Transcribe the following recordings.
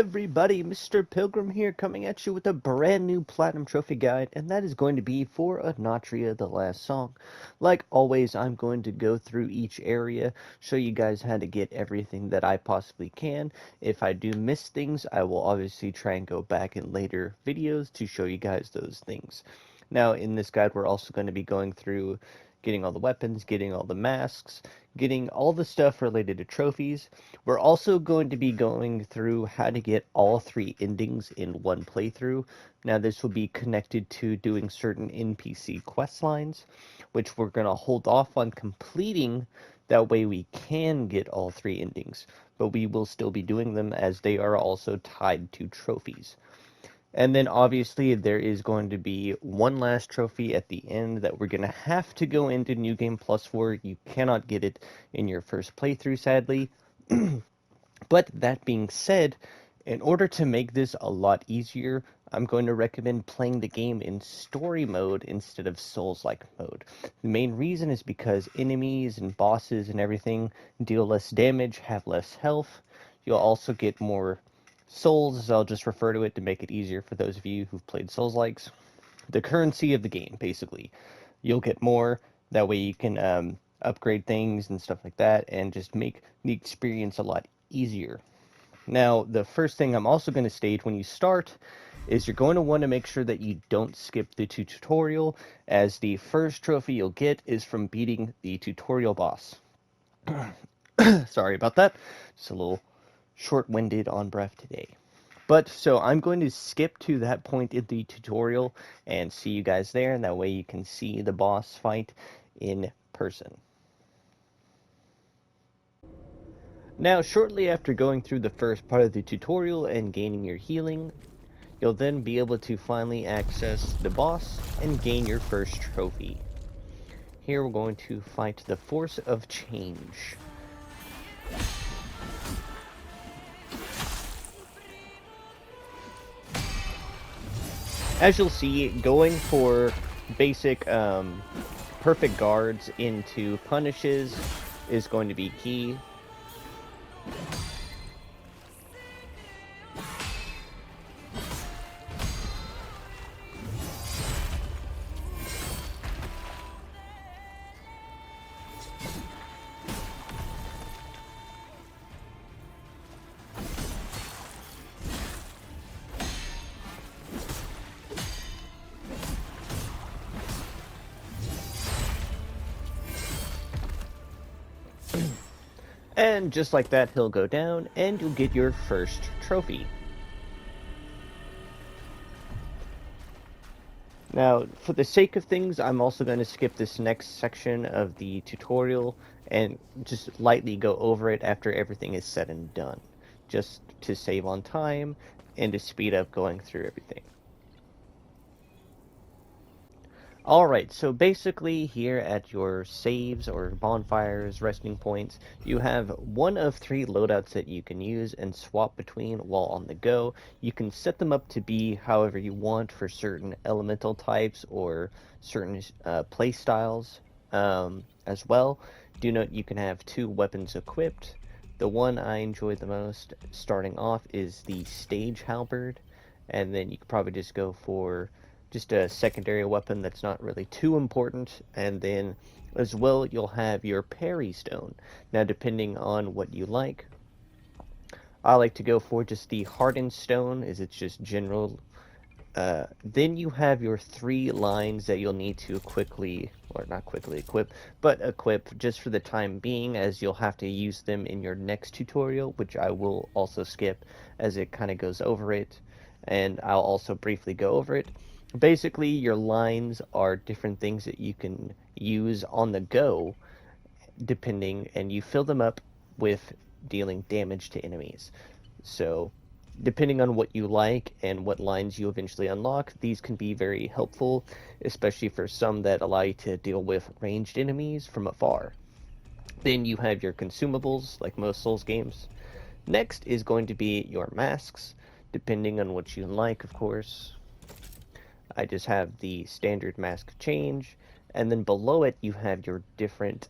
everybody, Mr. Pilgrim here, coming at you with a brand new Platinum Trophy guide, and that is going to be for Enotria, the last song. Like always, I'm going to go through each area, show you guys how to get everything that I possibly can. If I do miss things, I will obviously try and go back in later videos to show you guys those things. Now, in this guide, we're also going to be going through getting all the weapons, getting all the masks, getting all the stuff related to trophies. We're also going to be going through how to get all 3 endings in one playthrough. Now this will be connected to doing certain NPC quest lines, which we're going to hold off on completing. That way we can get all 3 endings, but we will still be doing them as they are also tied to trophies. And then obviously there is going to be one last trophy at the end that we're going to have to go into New Game Plus for. You cannot get it in your first playthrough, sadly. But that being said, in order to make this a lot easier, I'm going to recommend playing the game in story mode instead of Souls-like mode. The main reason is because enemies and bosses and everything deal less damage, have less health. You'll also get more souls, as I'll just refer to it to make it easier for those of you who've played Souls-likes. The currency of the game, basically. You'll get more, that way you can upgrade things and stuff like that, and just make the experience a lot easier. Now, the first thing I'm also going to state when you start is you're going to want to make sure that you don't skip the tutorial, as the first trophy you'll get is from beating the tutorial boss. Sorry about that. Just a little short-winded on breath today. But, so I'm going to skip to that point in the tutorial and see you guys there, and that way you can see the boss fight in person. Now, shortly after going through the first part of the tutorial and gaining your healing, you'll then be able to finally access the boss and gain your first trophy. Here we're going to fight the Force of Change. As you'll see, going for basic perfect guards into punishes is going to be key. And just like that, he'll go down, and you'll get your first trophy. Now, for the sake of things, I'm also going to skip this next section of the tutorial and just lightly go over it after everything is said and done, just to save on time and to speed up going through everything. Alright, so basically here at your saves or bonfires, resting points, you have one of 3 loadouts that you can use and swap between while on the go. You can set them up to be however you want for certain elemental types or certain play styles as well. Do note you can have 2 weapons equipped. The one I enjoy the most starting off is the Stage Halberd, and then you could probably just go for just a secondary weapon that's not really too important, and then as well you'll have your parry stone. Now depending on what you like, I like to go for just the hardened stone, as it's just general. Then you have your 3 lines that you'll need to quickly, or not quickly equip, but equip just for the time being, as you'll have to use them in your next tutorial, which I will also skip as it kind of goes over it, and I'll also briefly go over it. Basically, your lines are different things that you can use on the go, depending, and you fill them up with dealing damage to enemies. So, depending on what you like and what lines you eventually unlock, these can be very helpful, especially for some that allow you to deal with ranged enemies from afar. Then you have your consumables, like most Souls games. Next is going to be your masks, depending on what you like, of course. I just have the standard mask change, and then below it you have your different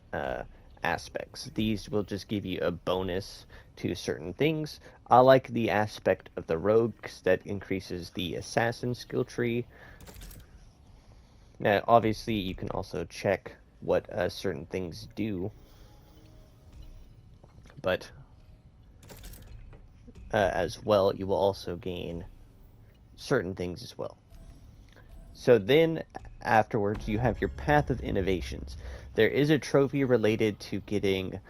aspects. These will just give you a bonus to certain things. I like the aspect of the rogue because that increases the assassin skill tree. Now, obviously, you can also check what certain things do, but as well, you will also gain certain things as well. So then, afterwards, you have your Path of Innovations. There is a trophy related to getting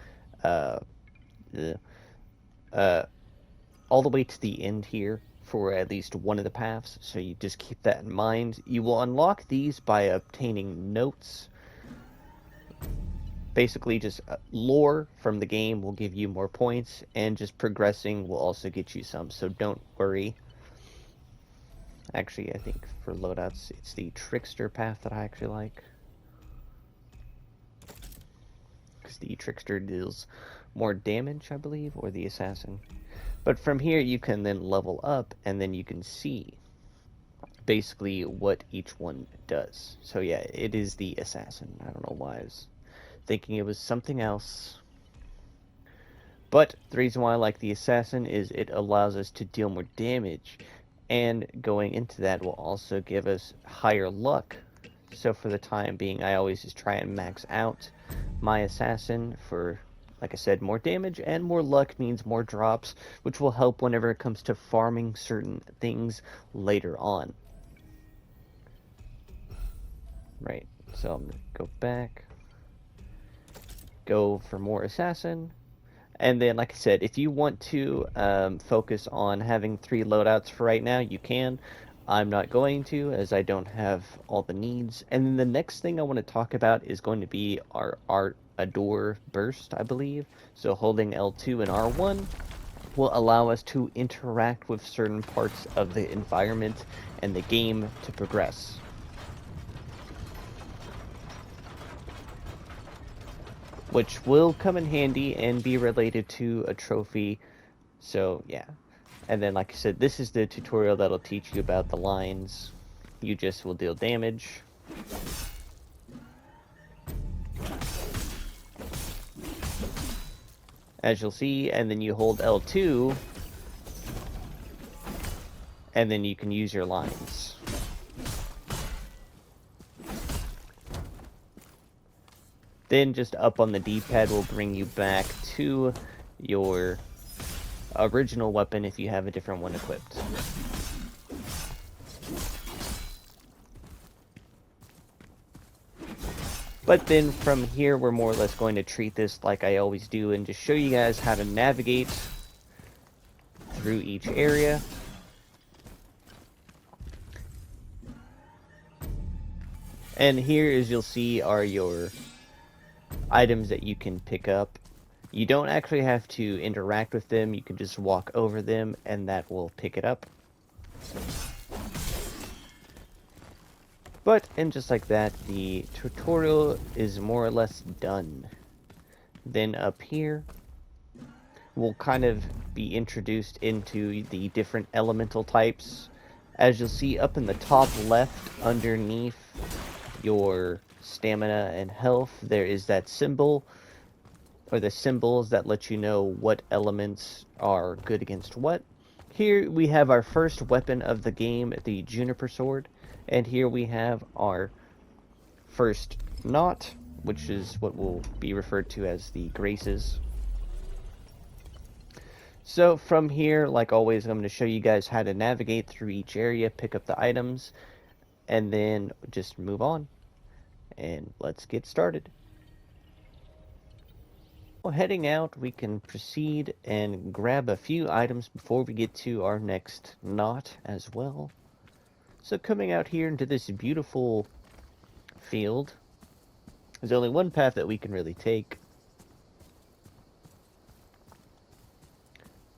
uh, uh, all the way to the end here for at least one of the paths, so you just keep that in mind. You will unlock these by obtaining notes. Basically, just lore from the game will give you more points, and just progressing will also get you some, so don't worry. Actually, I think for loadouts, it's the Trickster path that I actually like. Because the Trickster deals more damage, I believe, or the Assassin. But from here, you can then level up, and then you can see basically what each one does. So yeah, it is the Assassin. I don't know why I was thinking it was something else. But the reason why I like the Assassin is it allows us to deal more damage, and going into that will also give us higher luck. So for the time being, I always just try and max out my Assassin for, like I said, more damage, and more luck means more drops, which will help whenever it comes to farming certain things later on. Right, so I'm going to go back, go for more Assassin, and then, like I said, if you want to focus on having 3 loadouts for right now, you can. I'm not going to, as I don't have all the needs. And then the next thing I want to talk about is going to be our Adore Burst, I believe. So holding L2 and R1 will allow us to interact with certain parts of the environment and the game to progress. Which will come in handy and be related to a trophy. So yeah. And then, like I said, this is the tutorial that'll teach you about the lines. You just will deal damage. As you'll see, and then you hold L2, and then you can use your lines. Then just up on the D-pad will bring you back to your original weapon if you have a different one equipped. But then from here, we're more or less going to treat this like I always do and just show you guys how to navigate through each area. And here, as you'll see, are your items that you can pick up. You don't actually have to interact with them, you can just walk over them and that will pick it up. But, and just like that, the tutorial is more or less done. Then up here, we'll kind of be introduced into the different elemental types. As you'll see up in the top left, underneath your stamina and health, there is that symbol, or the symbols that let you know what elements are good against what. Here we have our first weapon of the game, the Juniper Sword. And here we have our first knot, which is what will be referred to as the Graces. So from here, like always, I'm going to show you guys how to navigate through each area, pick up the items, and then just move on. And let's get started. Well, heading out, we can proceed and grab a few items before we get to our next knot as well. So coming out here into this beautiful field, there's only one path that we can really take.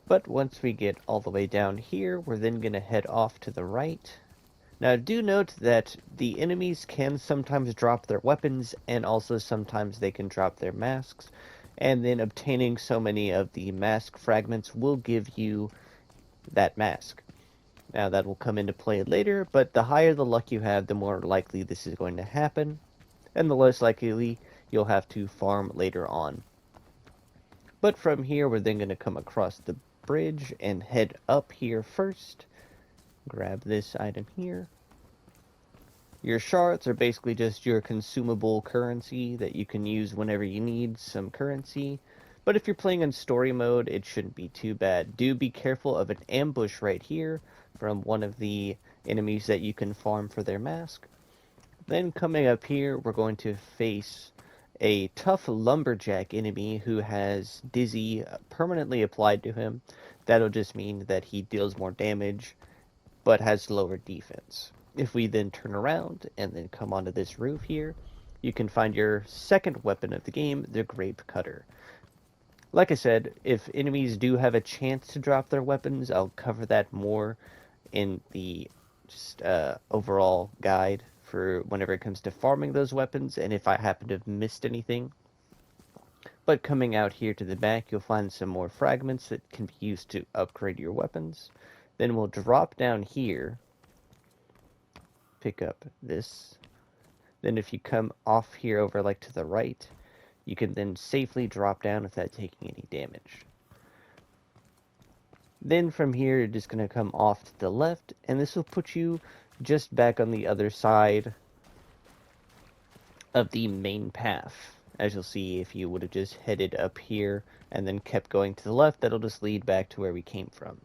But once we get all the way down here, we're then going to head off to the right. Now do note that the enemies can sometimes drop their weapons, and also sometimes they can drop their masks. And then obtaining so many of the mask fragments will give you that mask. Now that will come into play later, but the higher the luck you have, the more likely this is going to happen, and the less likely you'll have to farm later on. But from here, we're then going to come across the bridge and head up here first. Grab this item here. Your shards are basically just your consumable currency that you can use whenever you need some currency. But if you're playing in story mode, it shouldn't be too bad. Do be careful of an ambush right here from one of the enemies that you can farm for their mask. Then coming up here, we're going to face a tough lumberjack enemy who has Dizzy permanently applied to him. That'll just mean that he deals more damage, but has lower defense. If we then turn around and then come onto this roof here, you can find your second weapon of the game, the Grape Cutter. Like I said, if enemies do have a chance to drop their weapons, I'll cover that more in the overall guide for whenever it comes to farming those weapons, and if I happen to have missed anything. But coming out here to the back, you'll find some more fragments that can be used to upgrade your weapons. Then we'll drop down here, pick up this. Then if you come off here over like to the right, you can then safely drop down without taking any damage. Then from here, you're just going to come off to the left, and this will put you just back on the other side of the main path. As you'll see, if you would have just headed up here and then kept going to the left, that'll just lead back to where we came from.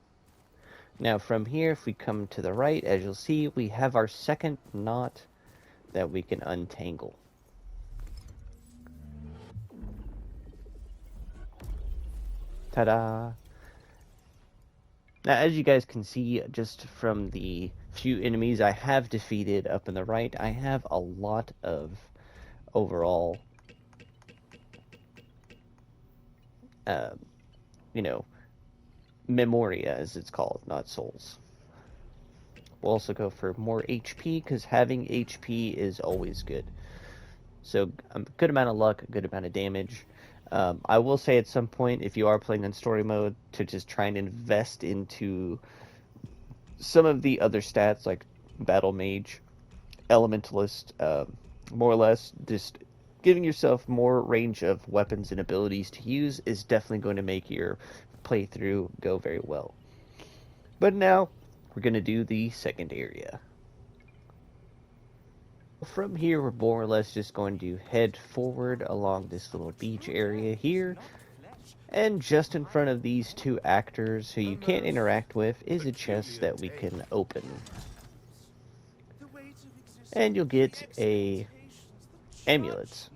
Now from here, if we come to the right, as you'll see, we have our second knot that we can untangle. Ta-da! Now, as you guys can see, just from the few enemies I have defeated up in the right, I have a lot of overall, memoria, as it's called, not souls. We'll also go for more HP, because having HP is always good. So, a good amount of luck, a good amount of damage. I will say at some point, if you are playing in story mode, to just try and invest into some of the other stats, like Battle Mage, Elementalist, more or less, just giving yourself more range of weapons and abilities to use is definitely going to make your playthrough go very well. But now, we're going to do the second area. From here, we're more or less just going to head forward along this little beach area here. And just in front of these two actors who you can't interact with is a chest that we can open. And you'll get a amulet.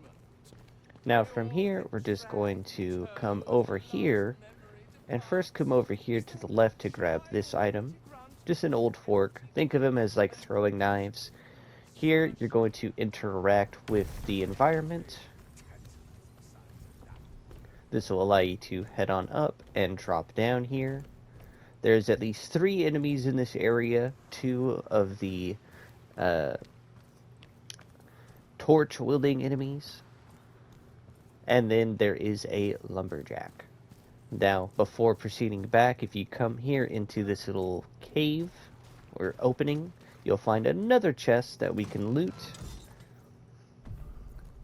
Now from here, we're just going to come over here. And first come over here to the left to grab this item. Just an old fork. Think of them as like throwing knives. Here, you're going to interact with the environment. This will allow you to head on up and drop down here. There's at least 3 enemies in this area. 2 of the torch-wielding enemies. And then there is a lumberjack. Now, before proceeding back, if you come here into this little cave or opening, you'll find another chest that we can loot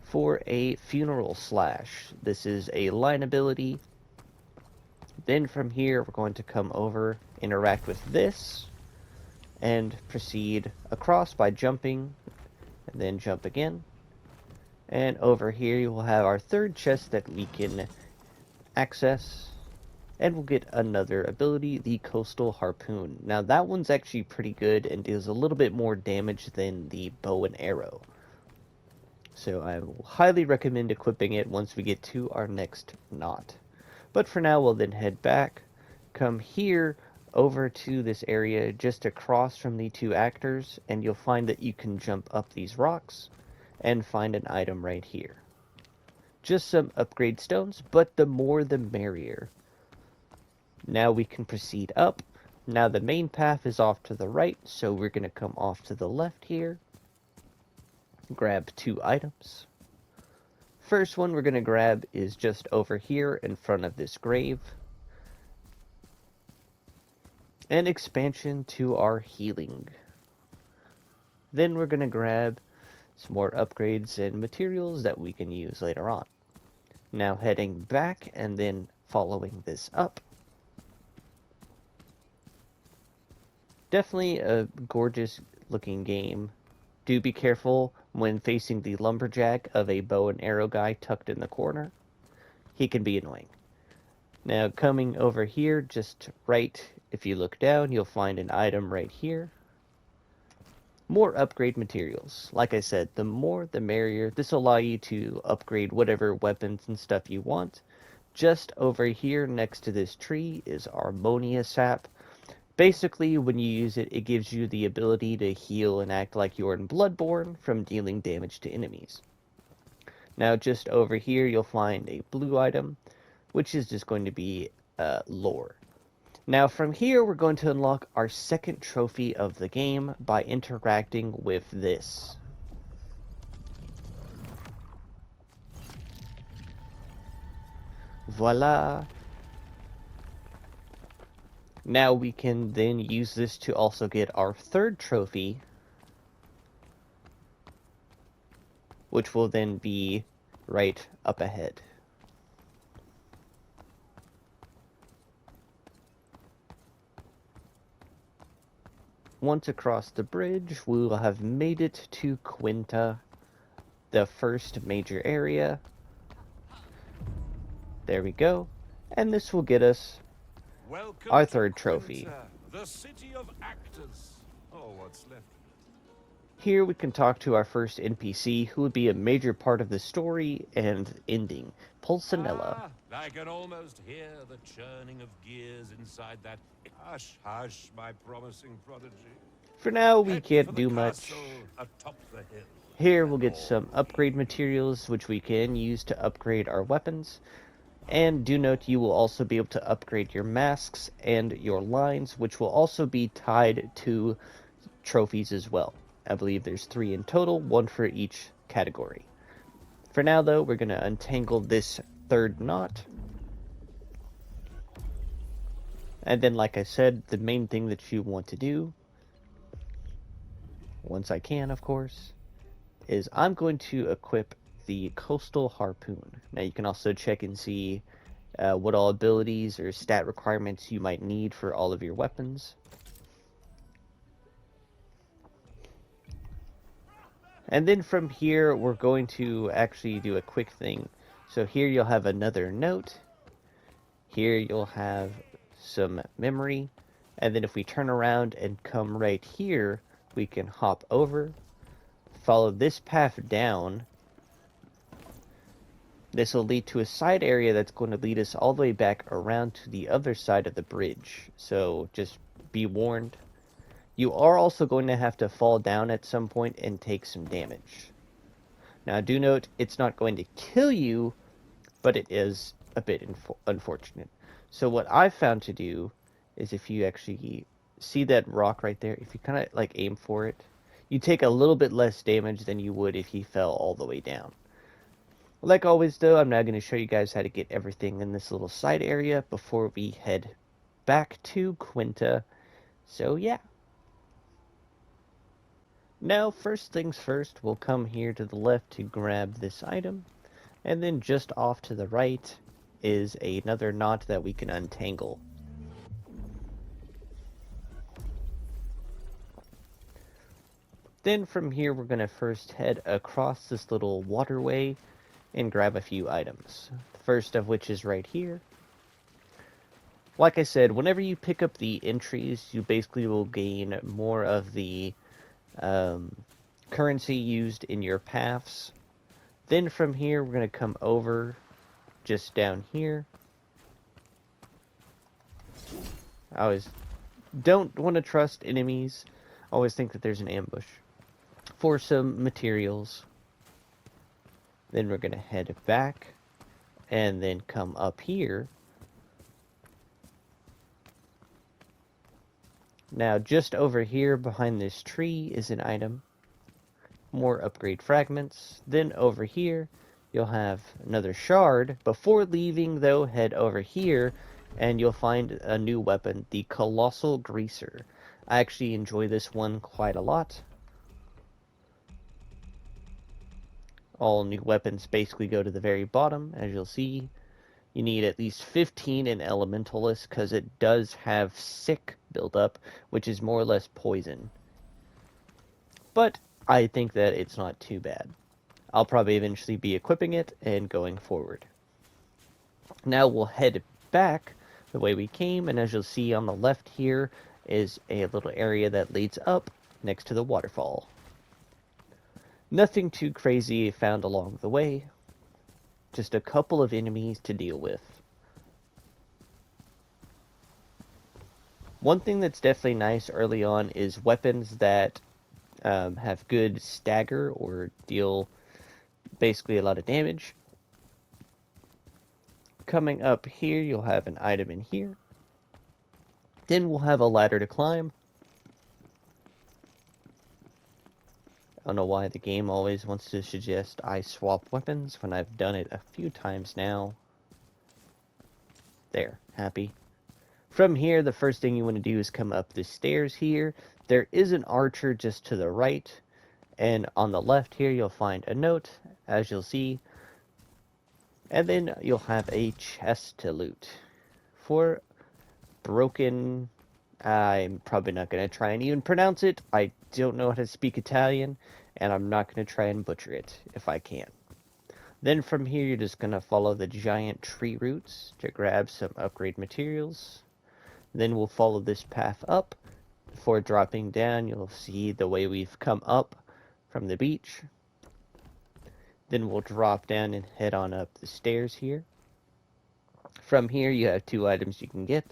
for a funeral slash. This is a line ability. Then from here, we're going to come over, interact with this, and proceed across by jumping, and then jump again. And over here, you will have our third chest that we can access. And we'll get another ability, the Coastal Harpoon. Now that one's actually pretty good and deals a little bit more damage than the bow and arrow. So I will highly recommend equipping it once we get to our next knot. But for now, we'll then head back, come here over to this area just across from the 2 actors, and you'll find that you can jump up these rocks and find an item right here. Just some upgrade stones, but the more the merrier. Now we can proceed up. Now the main path is off to the right, so we're going to come off to the left here. Grab 2 items. First one we're going to grab is just over here in front of this grave. An expansion to our healing. Then we're going to grab some more upgrades and materials that we can use later on. Now heading back and then following this up. Definitely a gorgeous looking game. Do be careful when facing the lumberjack of a bow and arrow guy tucked in the corner. He can be annoying. Now coming over here, just right, if you look down, you'll find an item right here. More upgrade materials. Like I said, the more the merrier. This will allow you to upgrade whatever weapons and stuff you want. Just over here next to this tree is Ammonia sap. Basically, when you use it, it gives you the ability to heal and act like you're in Bloodborne from dealing damage to enemies. Now just over here you'll find a blue item, which is just going to be lore. Now from here we're going to unlock our second trophy of the game by interacting with this. Voila! Now we can then use this to also get our third trophy, which will then be right up ahead. Once across the bridge, we will have made it to Quinta, the first major area. There we go. And this will get us our third trophy. The city of actors. Oh, what's left? Here we can talk to our first NPC, who would be a major part of the story and ending, Pulcinella. I can almost hear the churning of gears inside that. Hush, hush, my promising prodigy. For now, we can't do much. Here we'll get some upgrade materials, which we can use to upgrade our weapons. And do note you will also be able to upgrade your masks and your lines, which will also be tied to trophies as well. I believe there's 3 in total, 1 for each category. For now, though, we're going to untangle this third knot. And then, like I said, the main thing that you want to do, once I can, of course, is I'm going to equip the Coastal Harpoon. Now, you can also check and see what all abilities or stat requirements you might need for all of your weapons. And then from here, we're going to actually do a quick thing. So here you'll have another note. Here you'll have some memory. And then if we turn around and come right here, we can hop over, follow this path down. This will lead to a side area that's going to lead us all the way back around to the other side of the bridge. So just be warned. You are also going to have to fall down at some point and take some damage. Now do note, it's not going to kill you, but it is a bit unfortunate. So what I've found to do is, if you actually see that rock right there, if you kind of like aim for it, you take a little bit less damage than you would if you fell all the way down. Like always though, I'm now going to show you guys how to get everything in this little side area before we head back to Quinta. So yeah. Now, first things first, we'll come here to the left to grab this item, and then just off to the right is another knot that we can untangle. Then from here, we're going to first head across this little waterway and grab a few items. The first of which is right here. Like I said, whenever you pick up the entries, you basically will gain more of the currency used in your paths. Then from here we're going to come over just down here. I always don't want to trust enemies. I always think that there's an ambush. For some materials. Then we're going to head back and then come up here. Now, just over here behind this tree is an item. More upgrade fragments. Then over here, you'll have another shard. Before leaving, though, head over here, and you'll find a new weapon, the Colossal Greaser. I actually enjoy this one quite a lot. All new weapons basically go to the very bottom, as you'll see. You need at least 15 in Elementalist because it does have Sick built up, which is more or less poison. But I think that it's not too bad. I'll probably eventually be equipping it and going forward. Now we'll head back the way we came, and as you'll see on the left here is a little area that leads up next to the waterfall. Nothing too crazy found along the way, just a couple of enemies to deal with. One thing that's definitely nice early on is weapons that have good stagger or deal basically a lot of damage. Coming up here, you'll have an item in here. Then we'll have a ladder to climb. I don't know why the game always wants to suggest I swap weapons when I've done it a few times now. There, happy. From here, the first thing you want to do is come up the stairs here. There is an archer just to the right, and on the left here you'll find a note, as you'll see, and then you'll have a chest to loot. For broken... I'm probably not going to try and even pronounce it. I don't know how to speak Italian, and I'm not going to try and butcher it if I can. Then from here, you're just going to follow the giant tree roots to grab some upgrade materials. Then we'll follow this path up. Before dropping down, you'll see the way we've come up from the beach. Then we'll drop down and head on up the stairs here. From here, you have 2 items you can get.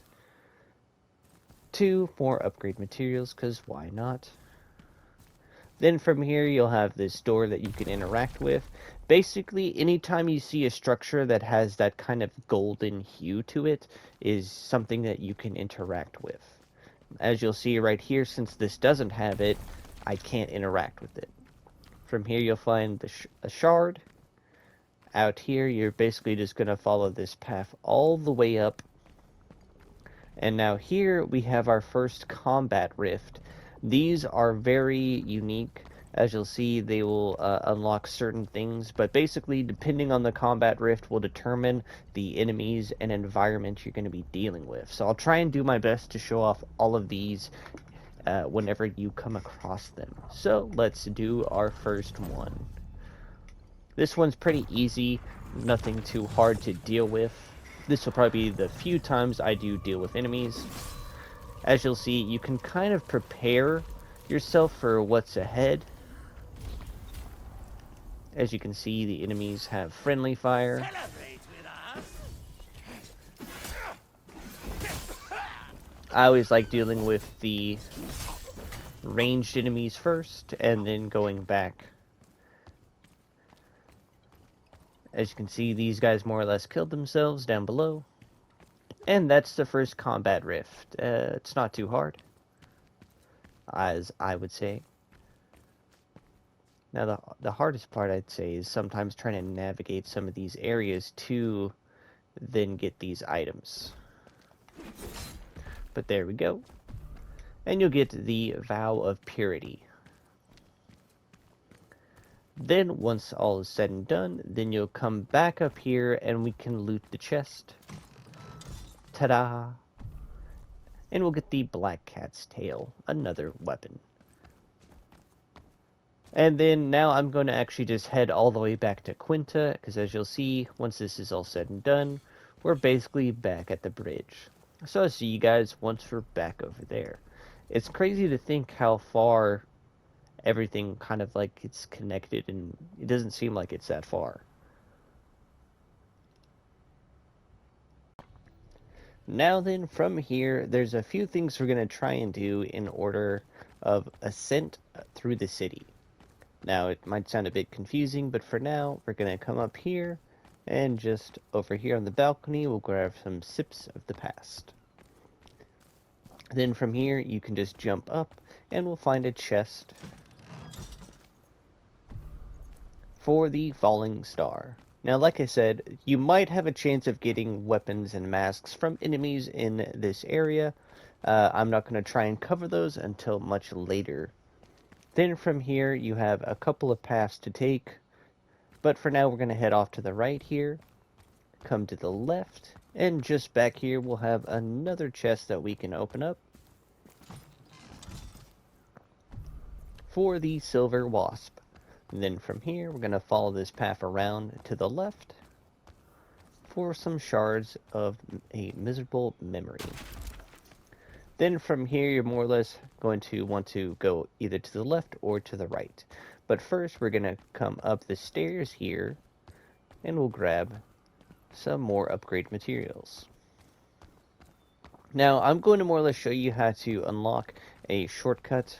2 more upgrade materials, because why not? Then from here, you'll have this door that you can interact with. Basically, anytime you see a structure that has that kind of golden hue to it, is something that you can interact with. As you'll see right here, since this doesn't have it, I can't interact with it. From here, you'll find a shard. Out here, you're basically just going to follow this path all the way up. And now here we have our first combat rift. These are very unique. As you'll see, they will unlock certain things, but basically, depending on the combat rift, will determine the enemies and environment you're going to be dealing with. So I'll try and do my best to show off all of these whenever you come across them. So let's do our first one. This one's pretty easy, nothing too hard to deal with. This will probably be the few times I do deal with enemies. As you'll see, you can kind of prepare yourself for what's ahead. As you can see, the enemies have friendly fire. I always like dealing with the ranged enemies first, and then going back. As you can see, these guys more or less killed themselves down below. And that's the first combat rift. It's not too hard, as I would say. Now, the hardest part, I'd say, is sometimes trying to navigate some of these areas to then get these items. But there we go. And you'll get the Vow of Purity. Then, once all is said and done, then you'll come back up here and we can loot the chest. Ta-da! And we'll get the Black Cat's Tail, another weapon. And then now I'm going to actually just head all the way back to Quinta, because as you'll see, once this is all said and done, we're basically back at the bridge. So I'll see you guys once we're back over there. It's crazy to think how far everything kind of like it's connected, and it doesn't seem like it's that far. Now then, from here, there's a few things we're going to try and do in order of ascent through the city. Now, it might sound a bit confusing, but for now, we're going to come up here, and just over here on the balcony, we'll grab some sips of the past. Then from here, you can just jump up, and we'll find a chest for the Falling Star. Now, like I said, you might have a chance of getting weapons and masks from enemies in this area. I'm not going to try and cover those until much later. Then from here, you have a couple of paths to take. But for now, we're going to head off to the right here. come to the left, and just back here we'll have another chest that we can open up for the silver wasp. And then from here we're going to follow this path around to the left for some shards of a miserable memory. Then from here you're more or less going to want to go either to the left or to the right. But first we're going to come up the stairs here and we'll grab some more upgrade materials. Now I'm going to more or less show you how to unlock a shortcut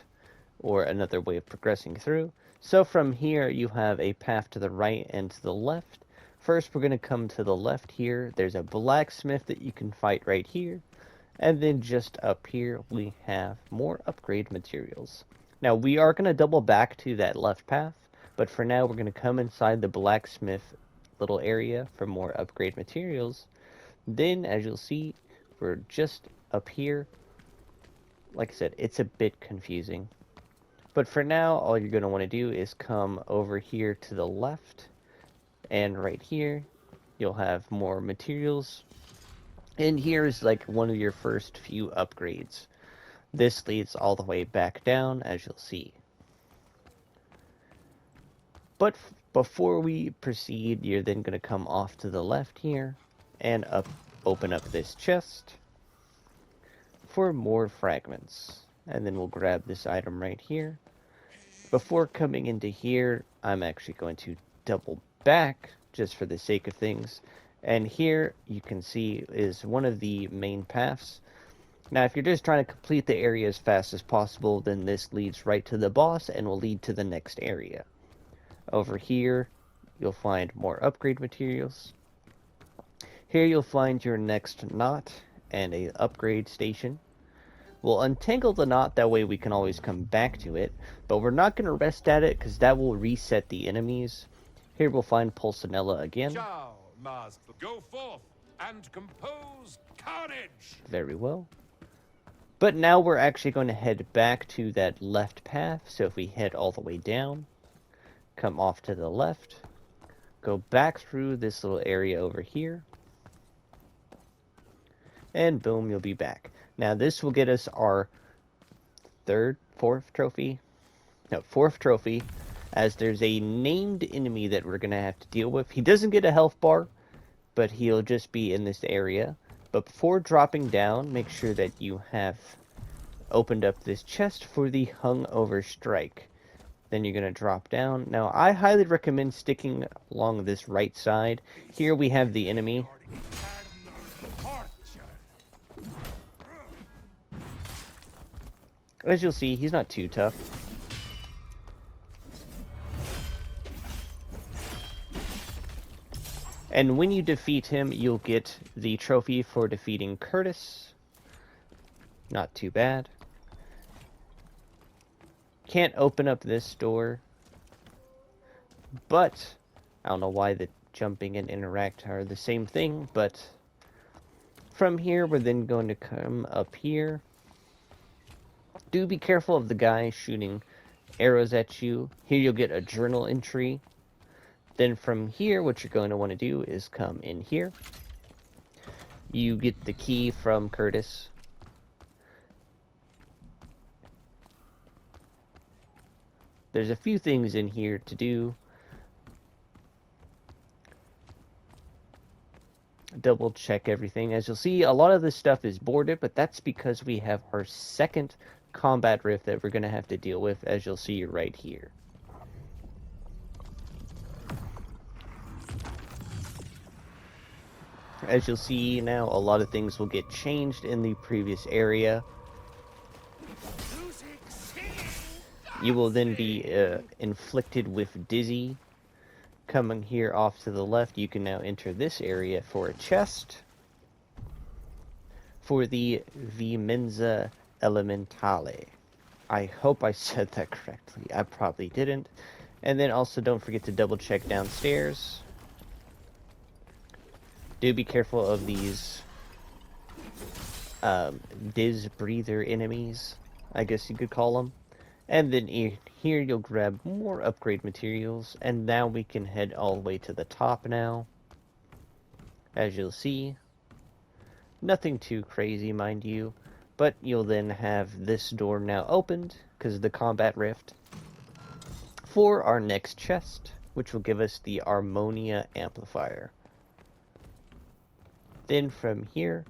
or another way of progressing through. So from here you have a path to the right and to the left. First we're going to come to the left here. There's a blacksmith that you can fight right here. And then just up here we have more upgrade materials. Now we are going to double back to that left path, but for now we're going to come inside the blacksmith little area for more upgrade materials. Then as you'll see, we're just up here. Like I said, it's a bit confusing. But for now, all you're going to want to do is come over here to the left. And right here, you'll have more materials. And here is like one of your first few upgrades. This leads all the way back down, as you'll see. But before we proceed, you're then going to come off to the left here and open up this chest for more fragments. And then we'll grab this item right here. Before coming into here, I'm actually going to double back just for the sake of things. And here you can see is one of the main paths. Now if you're just trying to complete the area as fast as possible, then this leads right to the boss and will lead to the next area. Over here you'll find more upgrade materials. Here you'll find your next knot and a upgrade station. We'll untangle the knot, that way we can always come back to it, but we're not going to rest at it because that will reset the enemies. Here we'll find Pulcinella again. Ciao, master. Go forth and compose carnage. Very well. But now we're actually going to head back to that left path, so if we head all the way down, come off to the left, go back through this little area over here, and boom, you'll be back. Now this will get us our fourth trophy, as there's a named enemy that we're going to have to deal with. He doesn't get a health bar, but he'll just be in this area. But before dropping down, make sure that you have opened up this chest for the hungover strike. Then you're going to drop down. Now I highly recommend sticking along this right side. Here we have the enemy. As you'll see, he's not too tough. And when you defeat him, you'll get the trophy for defeating Curtis. Not too bad. Can't open up this door. But, I don't know why the jumping and interact are the same thing, but from here, we're then going to come up here. Do be careful of the guy shooting arrows at you. Here you'll get a journal entry. Then from here, what you're going to want to do is come in here. You get the key from Curtis. There's a few things in here to do. Double check everything. As you'll see, a lot of this stuff is boarded, but that's because we have our second combat rift that we're going to have to deal with, as you'll see right here. As you'll see now, a lot of things will get changed in the previous area. You will then be inflicted with dizzy. Coming here off to the left, you can now enter this area for a chest. For the Vimenza Elementale. I hope I said that correctly. I probably didn't. And then also don't forget to double check downstairs. Do be careful of these Diz breather enemies, I guess you could call them. And then here you'll grab more upgrade materials, and now we can head all the way to the top now. as you'll see. Nothing too crazy, mind you, but you'll then have this door now opened, because of the combat rift, for our next chest, which will give us the Armonia amplifier. Then from here,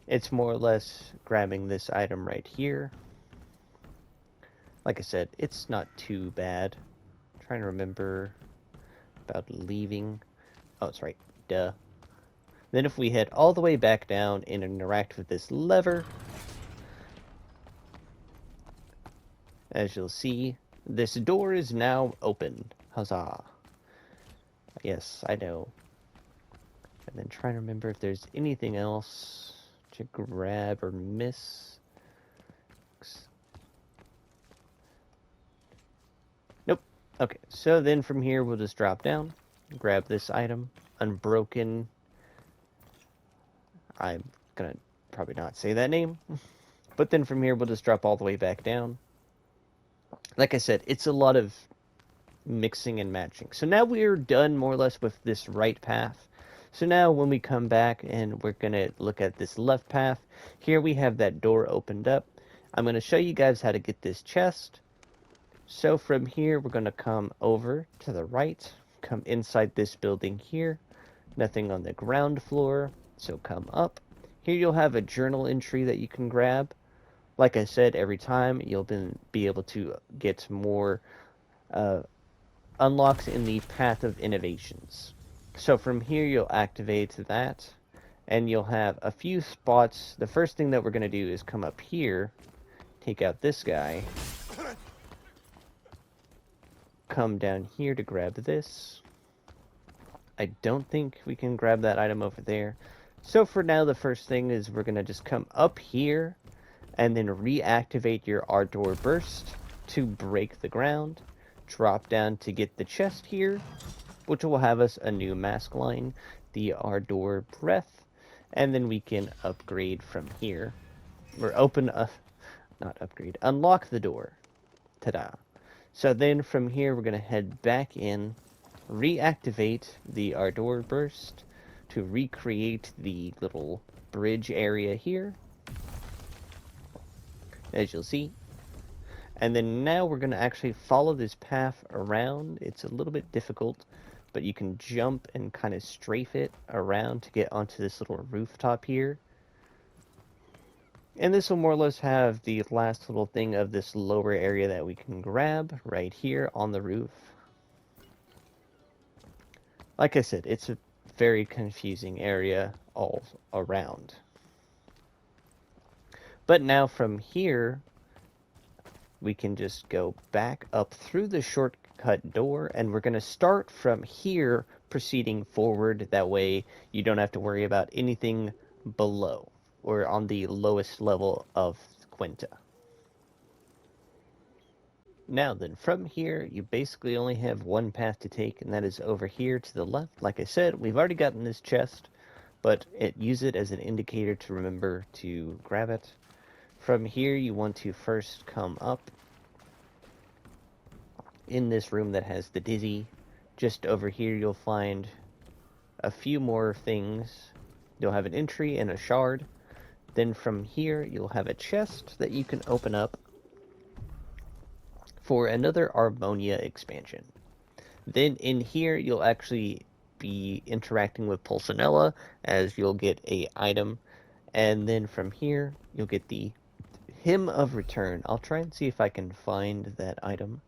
it's more or less grabbing this item right here. Like I said, it's not too bad. I'm trying to remember about leaving. Oh, it's right. Duh. Then if we head all the way back down and interact with this lever, as you'll see, this door is now open. Huzzah. Yes, I know. And then trying to remember if there's anything else to grab or miss. Nope. Okay, so then from here we'll just drop down, grab this item, Unbroken. I'm gonna probably not say that name. But then from here we'll just drop all the way back down. Like I said, it's a lot of mixing and matching. So now we're done more or less with this right path. So now when we come back and we're going to look at this left path, here we have that door opened up. I'm going to show you guys how to get this chest. So from here, we're going to come over to the right, come inside this building here. Nothing on the ground floor, so come up. Here you'll have a journal entry that you can grab. Like I said, every time you'll be able to get more unlocks in the Path of Innovations. So from here you'll activate that, and you'll have a few spots. The first thing that we're going to do is come up here, take out this guy, come down here to grab this. I don't think we can grab that item over there. So for now, the first thing is we're going to just come up here and then reactivate your Ardor Burst to break the ground. Drop down to get the chest here, which will have us a new mask line, the Ardor Breath, and then we can upgrade from here. Or unlock the door. Ta-da. So then from here, we're going to head back in, reactivate the Ardor Burst to recreate the little bridge area here, as you'll see. And then now we're going to actually follow this path around. It's a little bit difficult, but you can jump and kind of strafe it around to get onto this little rooftop here. And this will more or less have the last little thing of this lower area that we can grab right here on the roof. Like I said, it's a very confusing area all around. But now from here, we can just go back up through the shortcut door, and we're going to start from here, proceeding forward. That way you don't have to worry about anything below or on the lowest level of Quinta. Now then, from here, you basically only have one path to take, and that is over here to the left. Like I said, we've already gotten this chest, but use it as an indicator to remember to grab it. From here, you want to first come up in this room that has the dizzy. Just over here, you'll find a few more things. You'll have an entry and a shard. Then from here, you'll have a chest that you can open up for another Armonia expansion. Then in here, you'll actually be interacting with Pulcinella, as you'll get a item. And then from here, you'll get the Hymn of Return. I'll try and see if I can find that item.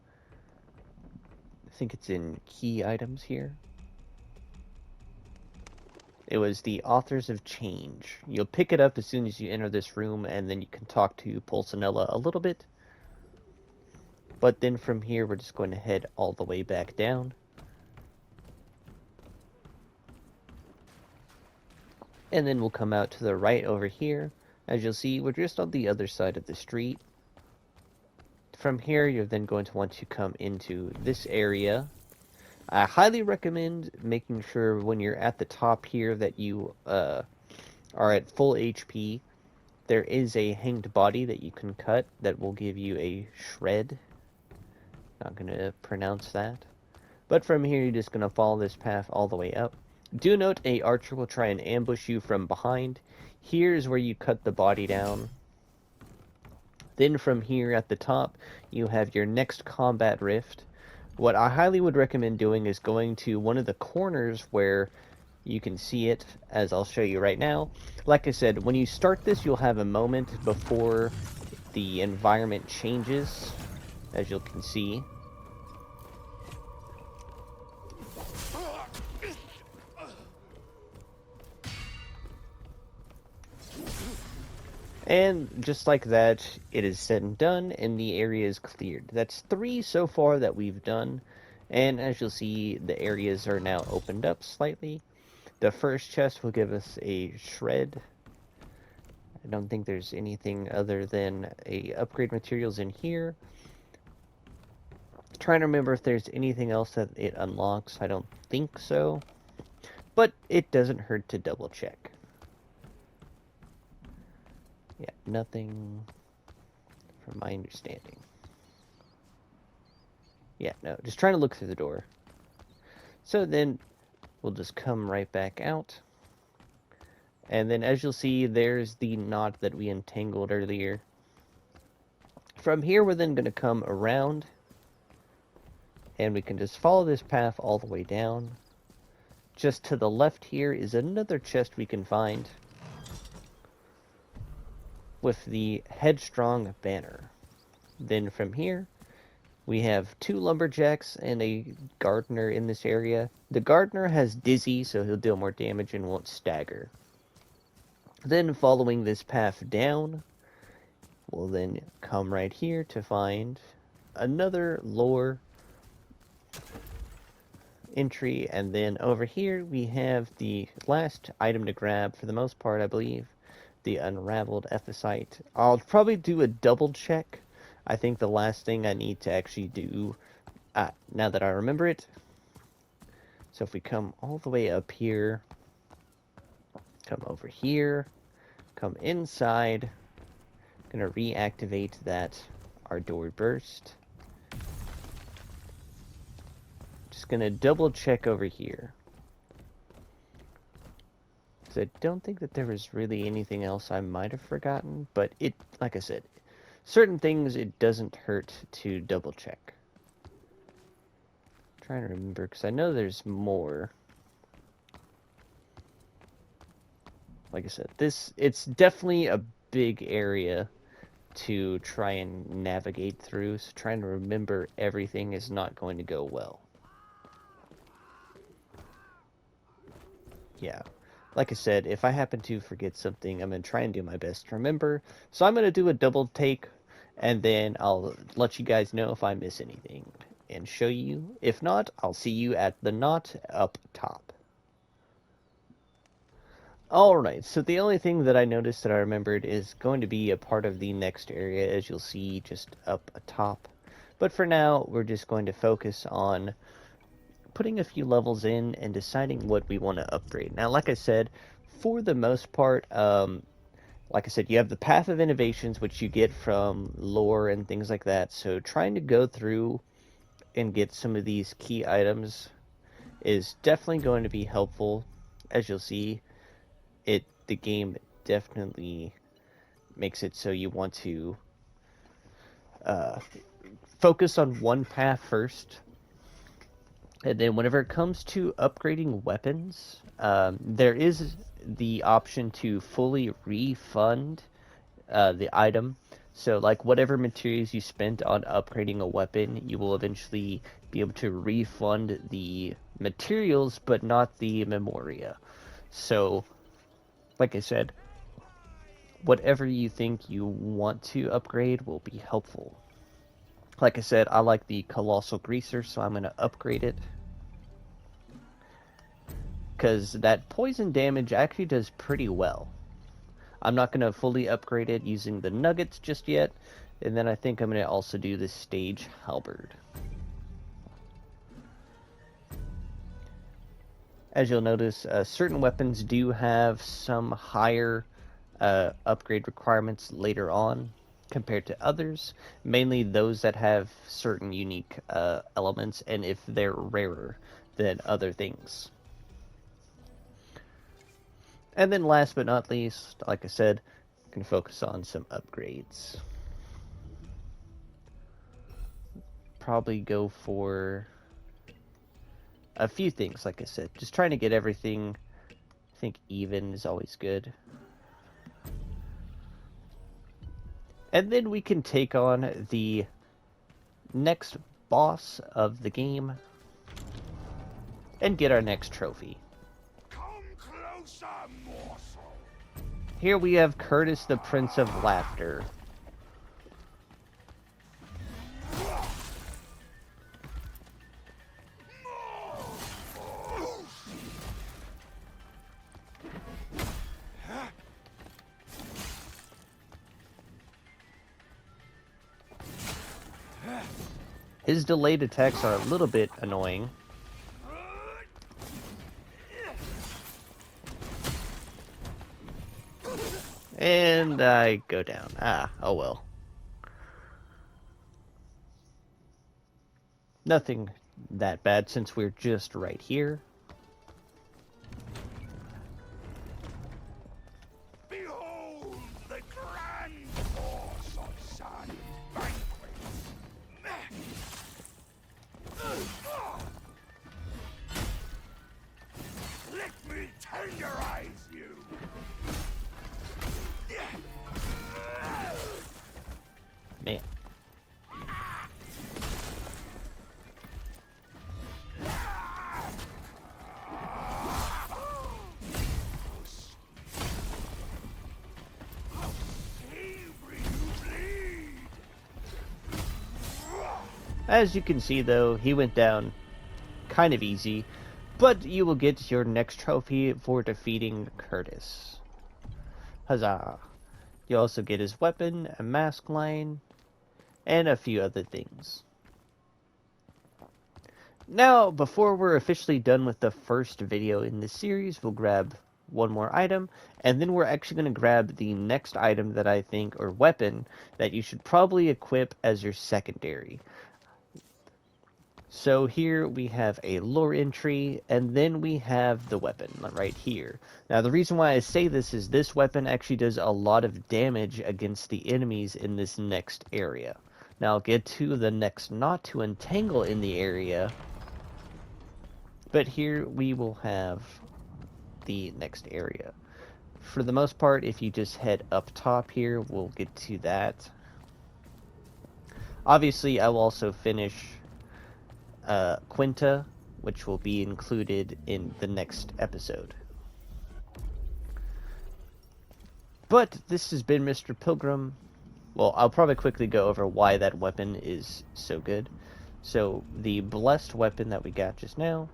I think it's in key items here. It was the Authors of Change. You'll pick it up as soon as you enter this room, and then you can talk to Pulcinella a little bit. But then from here, we're just going to head all the way back down. And then we'll come out to the right over here. As you'll see, we're just on the other side of the street. From here, you're then going to want to come into this area. I highly recommend making sure when you're at the top here that you are at full HP. There is a hanged body that you can cut that will give you a shred. Not going to pronounce that. But from here, you're just going to follow this path all the way up. Do note a archer will try and ambush you from behind. Here's where you cut the body down. Then from here at the top, you have your next combat rift. What I highly would recommend doing is going to one of the corners where you can see it, as I'll show you right now. Like I said, when you start this, you'll have a moment before the environment changes, as you can see. And just like that, it is said and done, and the area is cleared. That's 3 so far that we've done, and as you'll see, the areas are now opened up slightly. The first chest will give us a shred. I don't think there's anything other than a upgrade materials in here. Trying to remember if there's anything else that it unlocks. I don't think so, but it doesn't hurt to double check. Yeah, nothing from my understanding. Yeah, no, just trying to look through the door. So then we'll just come right back out. And then as you'll see, there's the knot that we entangled earlier. From here, we're then going to come around. And we can just follow this path all the way down. Just to the left here is another chest we can find. With the Headstrong banner. Then from here, we have 2 lumberjacks and a gardener in this area. The gardener has dizzy, so he'll deal more damage and won't stagger. Then following this path down, we'll then come right here to find another lore entry, and then over here we have the last item to grab for the most part, I believe. The unraveled epicite. I'll probably do a double check. I think the last thing I need to actually do, now that I remember it. So if we come all the way up here, come over here, come inside, gonna reactivate that Ardor burst. Just gonna double check over here. I don't think that there was really anything else I might have forgotten, but it, like I said, certain things it doesn't hurt to double check. I'm trying to remember, because I know there's more. Like I said, it's definitely a big area to try and navigate through, so trying to remember everything is not going to go well. Yeah. Like I said, if I happen to forget something, I'm going to try and do my best to remember. So I'm going to do a double take, and then I'll let you guys know if I miss anything and show you. If not, I'll see you at the knot up top. Alright, so the only thing that I noticed that I remembered is going to be a part of the next area, as you'll see just up atop. But for now, we're just going to focus on putting a few levels in and deciding what we want to upgrade. Now, like I said, for the most part, like I said, you have the Path of Innovations, which you get from lore and things like that. So trying to go through and get some of these key items is definitely going to be helpful. As you'll see, the game definitely makes it so you want to focus on one path first. And then whenever it comes to upgrading weapons, there is the option to fully refund the item. So like whatever materials you spent on upgrading a weapon, you will eventually be able to refund the materials, but not the memoria. So, like I said, whatever you think you want to upgrade will be helpful. Like I said, I like the Colossal Greaser, so I'm going to upgrade it. Because that poison damage actually does pretty well. I'm not going to fully upgrade it using the nuggets just yet. And then I think I'm going to also do the Stage Halberd. As you'll notice, certain weapons do have some higher upgrade requirements later on compared to others, mainly those that have certain unique elements and if they're rarer than other things. And then last but not least, like I said, I'm going to focus on some upgrades. Probably go for a few things, like I said. Just trying to get everything, I think, even is always good. And then we can take on the next boss of the game and get our next trophy. Come closer, morsel. Here we have Curtis, the Prince of Laughter. His delayed attacks are a little bit annoying. And I go down. Oh well. Nothing that bad since we're just right here. Behold the grand force of Sun banquet. Let me tenderize you. Man. As you can see, though, he went down kind of easy, but you will get your next trophy for defeating Curtis. Huzzah! You also get his weapon, a mask line, and a few other things. Now, before we're officially done with the first video in this series, we'll grab one more item, and then we're actually going to grab the next item that I think, or weapon, that you should probably equip as your secondary. So here we have a lore entry, and then we have the weapon right here. Now the reason why I say this is this weapon actually does a lot of damage against the enemies in this next area. Now I'll get to the next not to entangle in the area, but here we will have the next area. For the most part, if you just head up top here, we'll get to that. Obviously, I will also finish Quinta, which will be included in the next episode. But this has been Mr. Pilgrim. Well, I'll probably quickly go over why that weapon is so good. So, the blessed weapon that we got just now,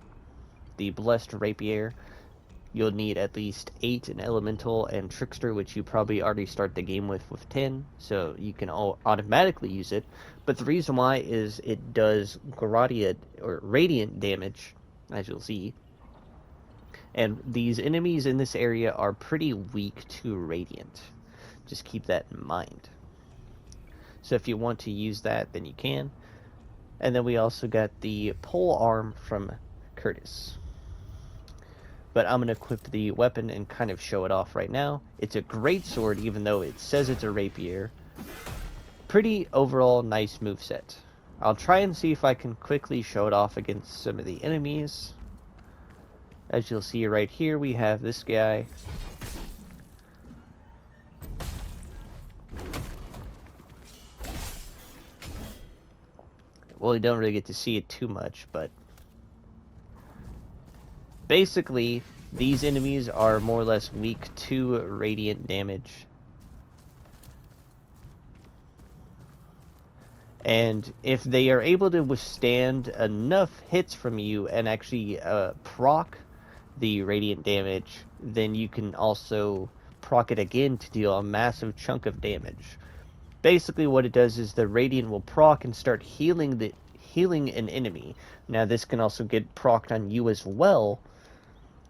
the blessed rapier, you'll need at least 8 in elemental and trickster, which you probably already start the game with 10, so you can automatically use it. But the reason why is it does radiant damage, as you'll see, and these enemies in this area are pretty weak to radiant. Just keep that in mind. So if you want to use that, then you can. And then we also got the pole arm from Curtis. But I'm going to equip the weapon and kind of show it off right now. It's a great sword, even though it says it's a rapier. Pretty overall nice moveset. I'll try and see if I can quickly show it off against some of the enemies. As you'll see right here, we have this guy. Well, you don't really get to see it too much, but basically, these enemies are more or less weak to radiant damage. And if they are able to withstand enough hits from you and actually proc the radiant damage, then you can also proc it again to deal a massive chunk of damage. Basically what it does is the radiant will proc and start healing an enemy. Now this can also get procced on you as well.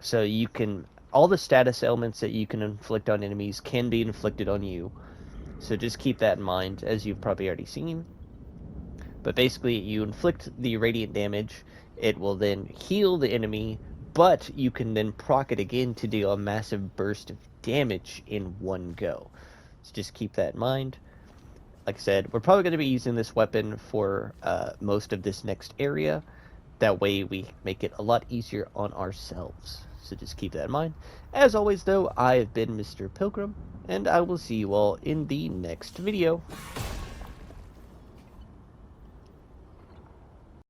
So you can, all the status elements that you can inflict on enemies can be inflicted on you. So just keep that in mind, as you've probably already seen. But basically, you inflict the radiant damage, it will then heal the enemy, but you can then proc it again to deal a massive burst of damage in one go. So just keep that in mind. Like I said, we're probably going to be using this weapon for most of this next area. That way we make it a lot easier on ourselves. So just keep that in mind. As always though, I have been Mr. Pilgrim, and I will see you all in the next video.